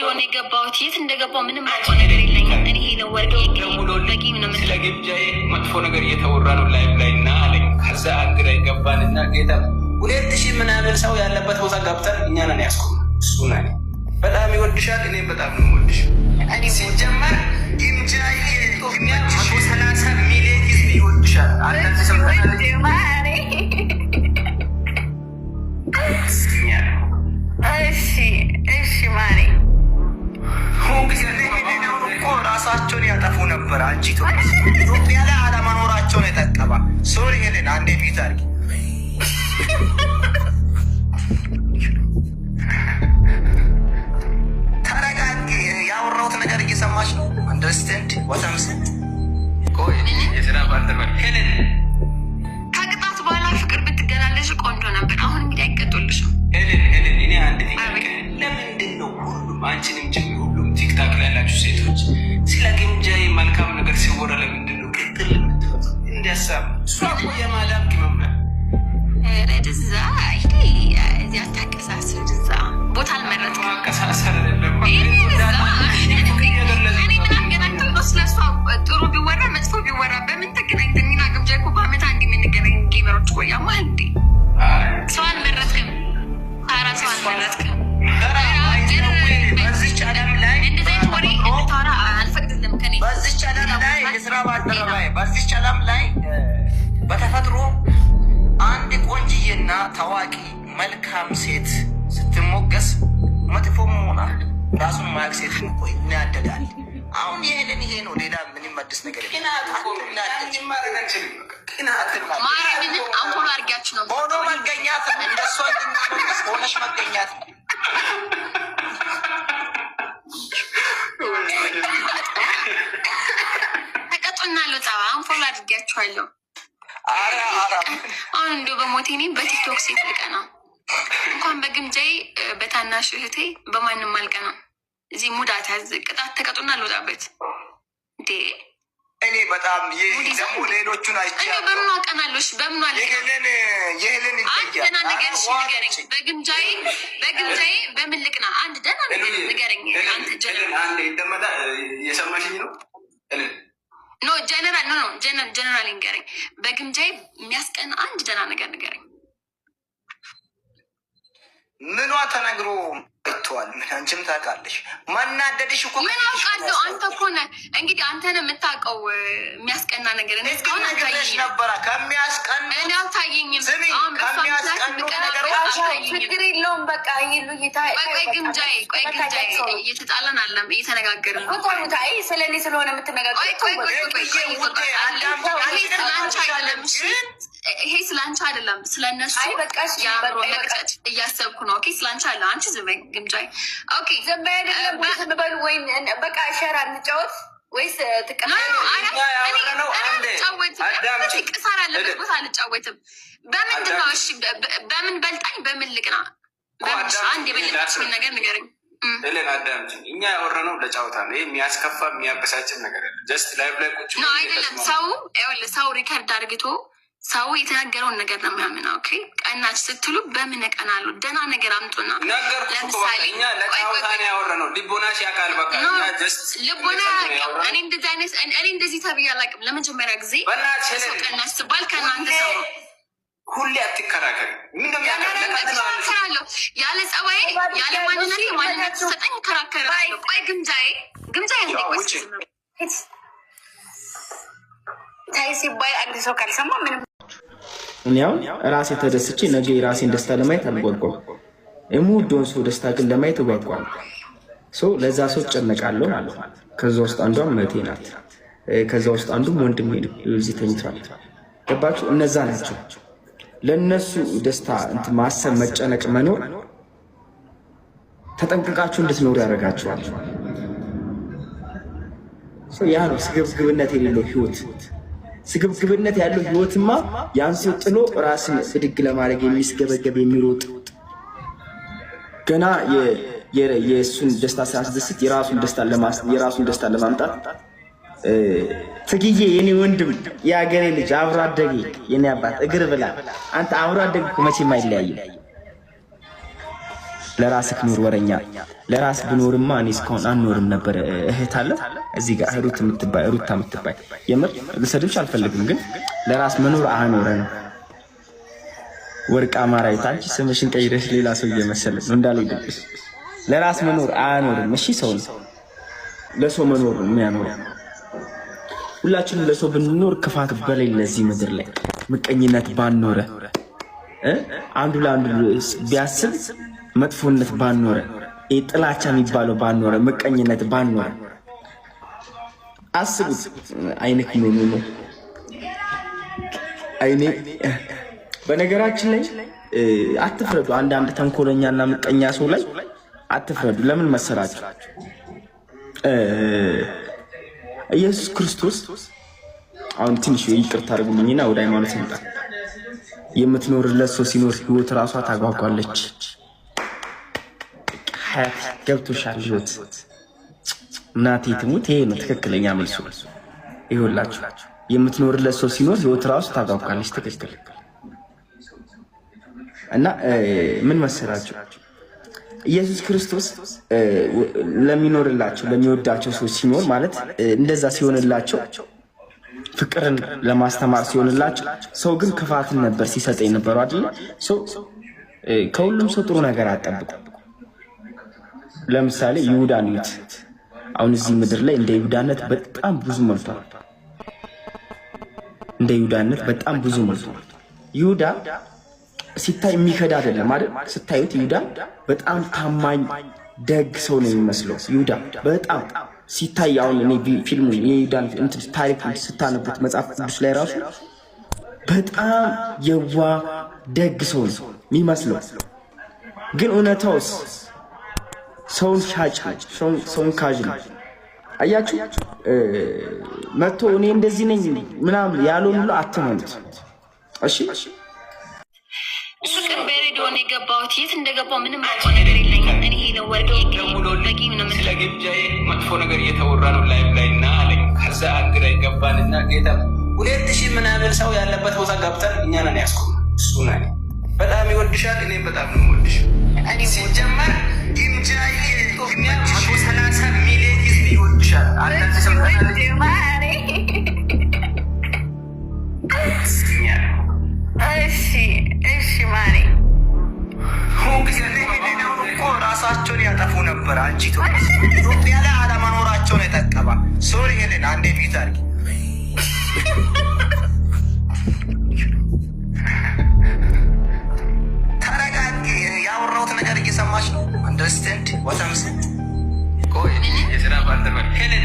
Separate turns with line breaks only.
እንደሆነ የገባሁት የት እንደገባው ምንም አውቀው ነገር የለኝም። እኔ ሄለው ወርቅ በቂ ምንም
ስለ ግብዣዬ መጥፎ ነገር እየተወራ ነው ላይ እና አለኝ። ከዛ አንግራ ይገባልና ጌታ 2000 ምናምን ሰው ያለበት ቦታ ገብተን እኛ ነን ያስቆም እሱ ና በጣም ይወድሻል። እኔም በጣም ነው የምወድሽ። ሲጀመር ግምጃዬ 130 ሚሊዮን ህዝብ ይወድሻል። አንዳንድ ሰው
እሺ ማሪ
ራሳቸውን ያጠፉ ነበር። አንቺ ኢትዮጵያ ላይ አለመኖራቸውን የጠቀባ ሶሪ ሄለን አንዴ ሚት አድርጊ። ተረጋጊ። ያወራሁት ነገር እየሰማች ነው። አንደርስታንድ ወታምስ ቆይ የስራ ባልደረባ ሄለን
ከቅጣት በኋላ ፍቅር ብትገላለሽ ቆንጆ ነበር። አሁን እንግዲህ አይቀጡልሽም።
ሄለን እኔ አንድ ለምንድን ነው ሁሉም አንቺንም ጭምር ሁሉም ቲክታክ ላይ ያላችሁ ሴቶች ስለ ግምጃዬ መልካም ነገር ሲወራ ለምንድን ነው ቅጥል የምትፈጽ? እንዲያሳብ እሷ እኮ የማዳም ቅመም ናት።
ረድዛ እዚያ ታቀሳስር ድዛ ቦታ አልመረጥኩም።
አቀሳሰር አይደለም
እኔ ምናም ገናቸው ነው። ስለሷ ጥሩ ቢወራ መጥፎ ቢወራ በምን ተገናኝተን? እኔና ግምጃዬ እኮ በአመት አንድ የምንገናኝ ጌመሮች ቆያማ እንዴ። ሰው አልመረጥክም። ታራ ሰው አልመረጥክም።
በዚች ዓለም ላይ በተፈጥሮ አንድ ቆንጅዬና ታዋቂ መልካም ሴት ስትሞገስ መጥፎም ሆና ራሱን ማያቅ ሴት ያደዳል። አሁን ይሄንን ይሄ ነው። ሌላ ምንም አዲስ ነገር
ማርያምን አንኮሎ አድርጊያችሁ ነው
ሆኖ መገኛት እንደሷ እንድናሞገስ ሆነሽ መገኛት
ተቀጡናለሁ። ጸባ አንፎሎ አድርጊያችኋለሁ። አሁን እንዲሁ በሞቴ እኔም በቲክቶክ ሴት ልቀና እንኳን በግምጃዬ በታናሽ እህቴ በማንም አልቀና። እዚህ ሙዳት ያዝ ቅጣት ተቀጡና ልወጣበት እንዴ።
እኔ በጣም ደግሞ ሌሎቹን አይቼ
በምኑ አቀናለሽ? በምኑ አለ
ይህንን
ደህና ነገር ንገረኝ። በግምጃዬ በምን ልቅና? አንድ ደህና ነገር ንገረኝ። አንተ
ይደመጣ እየሰማሽኝ ነው?
ኖ ጀነራል ንገረኝ። በግምጃዬ የሚያስቀና አንድ ደህና ነገር ንገረኝ።
ምኗ ተነግሮ ይተዋል? ምን አንቺም ታውቃለሽ። ማናደድሽ እኮ
ምን አውቃለሁ። አንተ እኮ ነህ እንግዲህ አንተን የምታውቀው የሚያስቀና ነገር እስካሁን
አልታየኝም ነበረ። ከሚያስቀኑ
እኔ አልታየኝም።
ችግር የለውም። በቃ
ቆይ ግምጃዬ እየተጣላን አለም እየተነጋገርን ነው።
ስለ እኔ ስለሆነ የምትነጋገር
ይሄ ስለ አንቺ አይደለም፣ ስለ እነሱ የአእምሮ መቅጨት እያሰብኩ ነው። ኦኬ ስለ አንቺ አለ አንቺ ዝም በይ ግምጃዬ። ኦኬ
ዝም በይ አይደለም በሉ ወይም በቃ ሸራ እንጫወት ወይስ
ቅሳር ያለበት ቦታ አልጫወትም። በምንድን ነው? እሺ በምን በልጣኝ? በምን ልቅና? አንድ የበለጠችኝ ነገር ንገረኝ።
እለን አዳምጪኝ። እኛ ያወራነው ለጫወታ ነው። ይሄ የሚያስከፋ የሚያበሳጭን ነገር ያለ ጀስት ላይቭ ላይ ቁጭ
ነው አይደለም። ሰው ሪከርድ አድርግቶ ሰው የተናገረውን ነገር ነው የሚያምነው። ኦኬ ቀናች ስትሉ በምን እቀናለሁ? ደህና ነገር አምጡና ለምሳሌ
ለጫወታ ነው ያወራነው። ልቦናሽ ያውቃል። በቃ
ልቦና እኔ እንደዚህ አይነት እኔ እንደዚህ ተብዬ አላውቅም። ለመጀመሪያ ጊዜ ሰው ቀናች ስባል ከእናንተ ሰው
ሁሌ አትከራከሪ።
ምንደከራለሁ ያለ ጸባዬ ያለ ማንነት ሰጠኝ እከራከራለሁ። ቆይ ግምጃዬ
ታይ ሲባል አንድ ሰው ካልሰማ ምንም
እኛው ራሴ ተደስቼ ነገ የራሴን ደስታ ለማየት አልጓጓም። የምወደውን ሰው ደስታ ግን ለማየት እጓጓለሁ። ለዛ ሰው ጨነቃለሁ ማለት ነው። ከዛ ውስጥ አንዷም እህቴ ናት። ከዛ ውስጥ አንዱም ወንድሜ ነው። እዚህ ተኝቷል። ገባችሁ? እነዛ ናቸው። ለነሱ ደስታ ማሰብ፣ መጨነቅ፣ መኖር ተጠንቅቃችሁ እንድትኖሩ ያደርጋችኋል። ያ ነው ስግብግብነት የሌለው ህይወት። ስግብግብነት ያለው ህይወትማ ያን ሰው ጥሎ ራስን ብድግ ለማድረግ የሚስገበገብ የሚሮጥ ገና የእሱን ደስታ ሲያስደስት የራሱን ደስታ ለማምጣት ትግዬ የኔ ወንድም የአገሬ ልጅ አብሮ አደጌ የኔ አባት እግር ብላ አንተ አብሮ አደግ መቼም አይለያይም። ለራስህ ኑር ወረኛ። ለራስ ብኖርማ እኔ እስካሁን አንኖርም ነበር። እህት አለ እዚህ ጋር ሩታ የምትባይ የምር ልሰድብሽ አልፈልግም፣ ግን ለራስ መኖር አኖረን። ወርቅ አማራዊት አንቺ ስምሽን ቀይረሽ ሌላ ሰው እየመሰለሽ ነው እንዳልሄድብሽ። ለራስ መኖር አኖርም። እሺ ሰው ነው ለሰው መኖር ነው የሚያኖረው። ሁላችንም ለሰው ብንኖር ክፋት በሌለ እዚህ ምድር ላይ ምቀኝነት ባኖረ፣ አንዱ ለአንዱ ቢያስብ መጥፎነት ባኖረ፣ ጥላቻ የሚባለው ባኖረ፣ ምቀኝነት ባኖረ። አስቡት። አይነት ነው አይኔ። በነገራችን ላይ አትፍረዱ። አንዳንድ ተንኮለኛና ምቀኛ ሰው ላይ አትፍረዱ። ለምን መሰላችሁ? ኢየሱስ ክርስቶስ አሁን ትንሽ ይቅርታ አድርጉልኝና ወደ ሃይማኖት እንጣ። የምትኖርለት ሰው ሲኖር ህይወት ራሷ ታጓጓለች። ሀያት ገብቶሻል? ህይወት እናቴ ትሙት። ይሄ ነው ትክክለኛ መልሱ። ይኸውላችሁ የምትኖርለት ሰው ሲኖር ህይወት ራሷ ታጓጓለች። ትክክል። እና ምን መሰላችሁ? ኢየሱስ ክርስቶስ ለሚኖርላቸው ለሚወዳቸው ሰዎች ሲኖር ማለት እንደዛ ሲሆንላቸው ፍቅርን ለማስተማር ሲሆንላቸው፣ ሰው ግን ክፋትን ነበር ሲሰጥ የነበረው አይደል? ከሁሉም ሰው ጥሩ ነገር አጠብቁ። ለምሳሌ ይሁዳን ይዩት። አሁን እዚህ ምድር ላይ እንደ ይሁዳነት በጣም ብዙ ሞልቷል። እንደ ይሁዳነት በጣም ብዙ ሞልቷል። ይሁዳ ሲታይ የሚከዳ አይደለም አይደል? ስታዩት ይሁዳ በጣም ታማኝ ደግ ሰው ነው የሚመስለው። ይሁዳ በጣም ሲታይ አሁን እኔ ፊልሙ የይሁዳን ታሪክ ስታነቡት መጽሐፍ ቅዱስ ላይ ራሱ በጣም የዋ ደግ ሰው ነው የሚመስለው። ግን እውነታውስ ሰውን ሻጭ ነው፣ ሰውን ካዥ ነው። አያችሁ መጥቶ እኔ እንደዚህ ነኝ ምናምን ያለውን ብሎ አትመኑት። እሺ
እሱ ግን በሬዲዮ ነው የገባሁት። የት እንደገባው ምንም አውቀው ነገር የለኝም። እኔ ሄለው ወርቅ
ስለ ግብዣዬ መጥፎ ነገር እየተወራ ነው ላይቭ ላይ እና አለኝ። ከዛ አግራ ይገባንና ጌታ 2000 ምናምን ሰው ያለበት ቦታ ገብተን እኛ ነን ያስቆም። እሱ ነ በጣም ይወድሻል፣ እኔም በጣም ነው የምወድሽ። ሲጀመር ግምጃዬ ኢትዮጵያ 130 ሚሊዮን ህዝብ ይወድሻል። አንተ
እሺ ማሪ
ራሳቸውን ያጠፉ ነበር። አንቺ ኢትዮጵያ ላይ አለመኖራቸውን የጠቀባ ሶሪ ሄለን አንዴ ፊት አድርጊ። ተረጋጊ። ያወራሁት ነገር እየሰማች ነው። አንደርስታንድ ወተምስ ቆይ የስራ ባልደረባ ሄለን